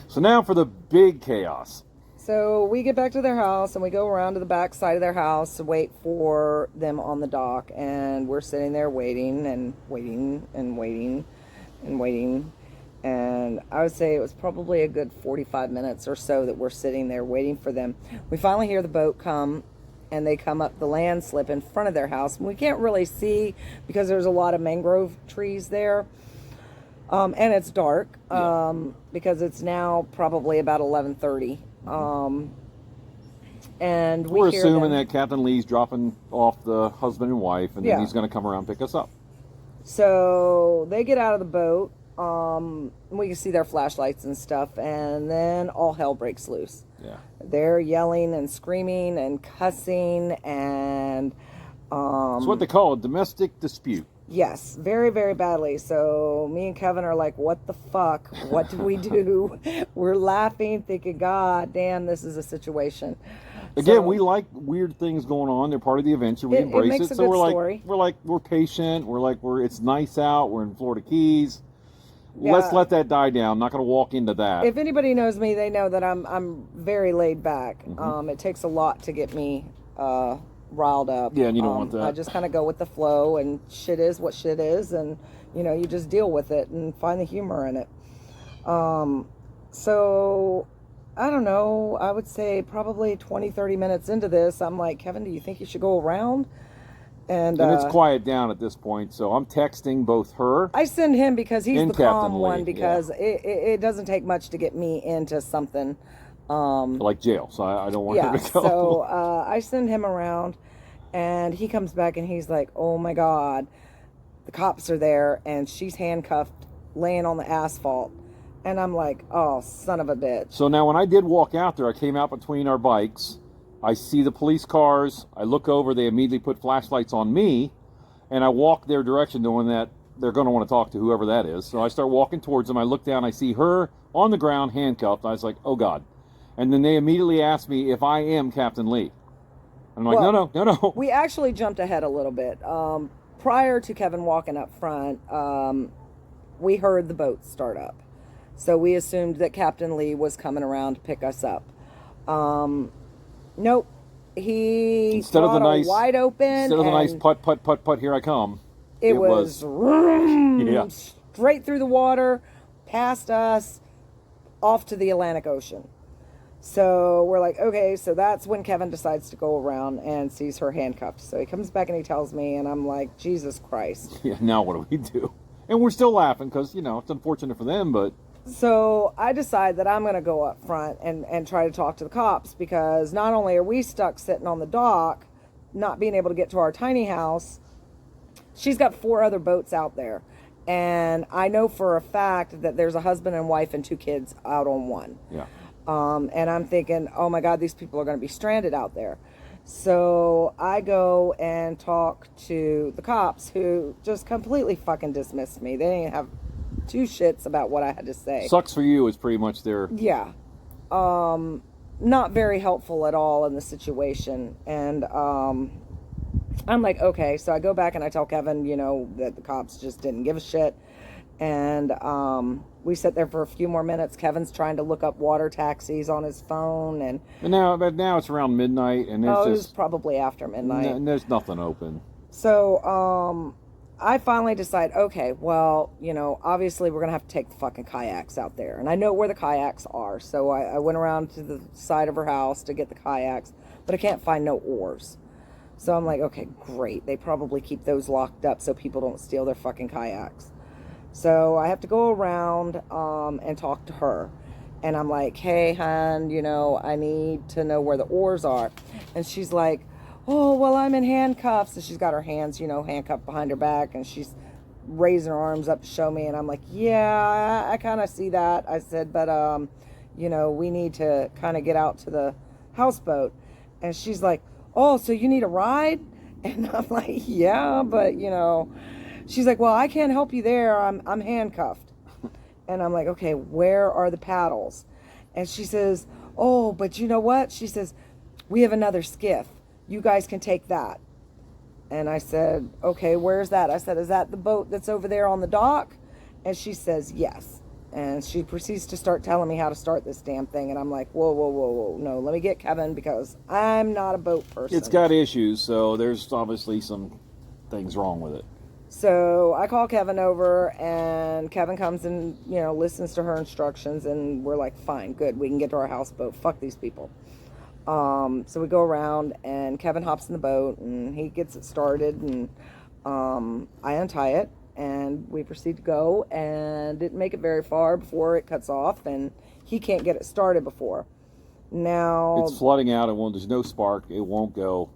So now for the big chaos. So we get back to their house and we go around to the back side of their house to wait for them on the dock. And we're sitting there waiting and waiting and waiting and waiting. And I would say it was probably a good 45 minutes or so that we're sitting there waiting for them. We finally hear the boat come, and they come up the landslip in front of their house. And we can't really see because there's a lot of mangrove trees there. And it's dark because it's now probably about 11:30. And we're hear assuming them. that Captain Lee's dropping off the husband and wife, and then Yeah. he's going to come around and pick us up. So they get out of the boat. We can see their flashlights and stuff, and then all hell breaks loose. Yeah. They're yelling and screaming and cussing and It's what they call a domestic dispute. yes, very, very badly. So me and Kevin are like, what the fuck? What did we do? We're laughing, thinking, God damn, this is a situation. Again, So, we like weird things going on. They're part of the adventure. We It embrace makes it. a So good we're story. we're patient. It's nice out. We're in Florida Keys. Yeah. Let's let that die down. I'm not going to walk into that. if anybody knows me, they know that I'm very laid back. Mm-hmm. It takes a lot to get me riled up. Yeah, and you don't want that. I just kind of go with the flow, and shit is what shit is, and you just deal with it and find the humor in it. So I don't know, I would say probably 20-30 minutes into this, I'm like, Kevin, do you think you should go around? And it's quiet down at this point, so I'm texting both her. I send him because he's And the calm Captain Lee, one, because it doesn't take much to get me into something. Like jail, so I don't want her to go. So I send him around, and he comes back and he's like, oh my God, the cops are there, and she's handcuffed, laying on the asphalt. And I'm like, oh, son of a bitch. So now when I did walk out there, I came out between our bikes. I see the police cars. I look over. They immediately put flashlights on me. And I walk their direction knowing that they're going to want to talk to whoever that is. So I start walking towards them. I look down. I see her on the ground, handcuffed. I was like, oh, God. And then they immediately asked me if I am Captain Lee. I'm like, no. We actually jumped ahead a little bit. Prior to Kevin walking up front, we heard the boat start up. So we assumed that Captain Lee was coming around to pick us up. Nope. He Instead of the throttled nice wide open. Instead of the nice and putt, here I come. It was yeah. straight through the water, past us, off to the Atlantic Ocean. So we're like, okay, so that's when Kevin decides to go around and sees her handcuffed. So he comes back and he tells me, and I'm like, Jesus Christ. Yeah, now what do we do? And we're still laughing because, it's unfortunate for them, but... So I decide that I'm going to go up front and try to talk to the cops, because not only are we stuck sitting on the dock, not being able to get to our tiny house, she's got 4 other boats out there. And I know for a fact that there's a husband and wife and 2 kids out on one. Yeah. And I'm thinking, oh my God, these people are going to be stranded out there. So I go and talk to the cops, who just completely fucking dismissed me. They didn't have 2 shits about what I had to say. Sucks for you is pretty much their... Yeah. Not very helpful at all in the situation. And I'm like, okay. So I go back and I tell Kevin, that the cops just didn't give a shit. And we sit there for a few more minutes. Kevin's trying to look up water taxis on his phone. But now it's around midnight, and there's it was probably after midnight. And there's nothing open. So I finally decide, okay, well, obviously we're going to have to take the fucking kayaks out there. And I know where the kayaks are. So I went around to the side of her house to get the kayaks, but I can't find no oars. So I'm like, okay, great. They probably keep those locked up so people don't steal their fucking kayaks. So I have to go around and talk to her. And I'm like, hey, hon, I need to know where the oars are. And she's like, oh, well, I'm in handcuffs. And she's got her hands, handcuffed behind her back. And she's raising her arms up to show me. And I'm like, yeah, I kind of see that. I said, but, we need to kind of get out to the houseboat. And she's like, oh, so you need a ride? And I'm like, yeah, but, she's like, well, I can't help you there. I'm handcuffed. And I'm like, okay, where are the paddles? And she says, oh, but you know what? She says, we have another skiff. You guys can take that. And I said, okay, where's that? I said, is that the boat that's over there on the dock? And she says, yes. And she proceeds to start telling me how to start this damn thing. And I'm like, whoa, whoa, whoa, whoa. No, let me get Kevin because I'm not a boat person. It's got issues, so there's obviously some things wrong with it. So I call Kevin over, and Kevin comes and, listens to her instructions. And we're like, fine, good. We can get to our houseboat. Fuck these people. So we go around, and Kevin hops in the boat, and he gets it started. And I untie it. And we proceed to go, and didn't make it very far before it cuts off, and he can't get it started before. Now it's flooding out. There's no spark. It won't go.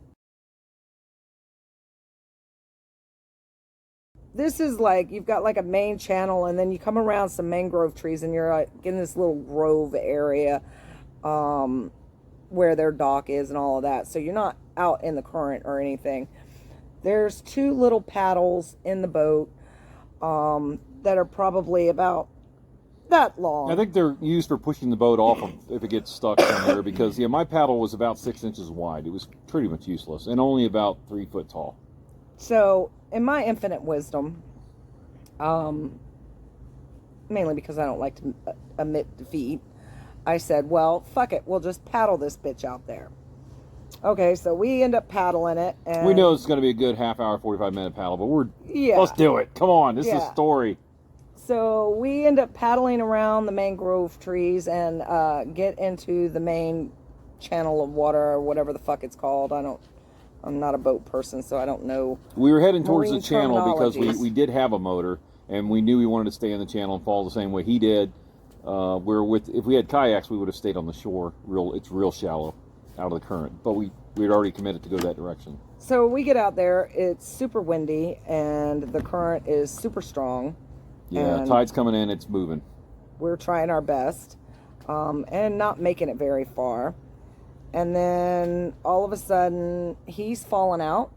This is like, you've got like a main channel, and then you come around some mangrove trees, and you're like in this little grove area, where their dock is and all of that. So you're not out in the current or anything. There's two little paddles in the boat, that are probably about that long. I think they're used for pushing the boat off if it gets stuck somewhere, because my paddle was about 6 inches wide. It was pretty much useless and only about 3 foot tall. So in my infinite wisdom, mainly because I don't like to admit defeat, I said, well, fuck it, we'll just paddle this bitch out there. Okay, so we end up paddling it, and we know it's going to be a good half hour, 45-minute paddle, but let's do it. Come on, this is a story. So we end up paddling around the mangrove trees and get into the main channel of water, or whatever the fuck it's called. I'm not a boat person, so I don't know. We were heading towards the channel because terminologies. we did have a motor, and we knew we wanted to stay in the channel and follow the same way he did. If we had kayaks, we would have stayed on the shore. It's real shallow out of the current, but we'd already committed to go that direction. So we get out there, it's super windy, and the current is super strong. Yeah, tide's coming in, it's moving. We're trying our best, and not making it very far. And then all of a sudden, he's falling out,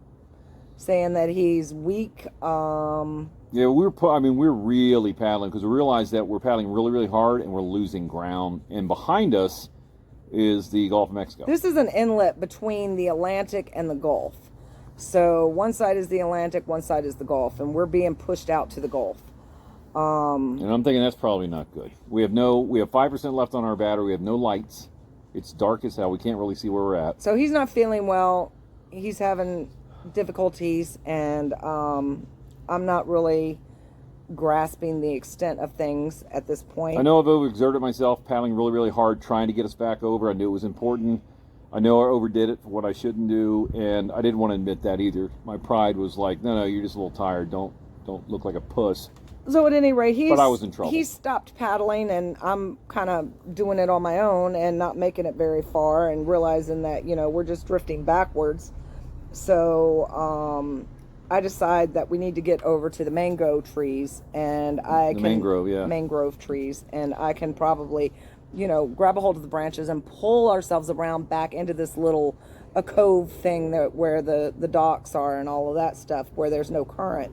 saying that he's weak. Yeah, we're really paddling because we realized that we're paddling really, really hard and we're losing ground. And behind us is the Gulf of Mexico. This is an inlet between the Atlantic and the Gulf. So one side is the Atlantic, one side is the Gulf, and we're being pushed out to the Gulf. And I'm thinking that's probably not good. We have 5% left on our battery. We have no lights. It's dark as hell. We can't really see where we're at. So he's not feeling well. He's having difficulties, and I'm not really grasping the extent of things at this point. I know I've overexerted myself paddling really, really hard trying to get us back over. I knew it was important. I know I overdid it for what I shouldn't do, and I didn't want to admit that either. My pride was like, no, you're just a little tired. Don't look like a puss. So at any rate, but I was in trouble. He stopped paddling, and I'm kind of doing it on my own and not making it very far, and realizing that, we're just drifting backwards. So I decide that we need to get over to the mango trees, and mangrove trees, and I can probably, grab a hold of the branches and pull ourselves around back into this a cove thing where the docks are and all of that stuff, where there's no current.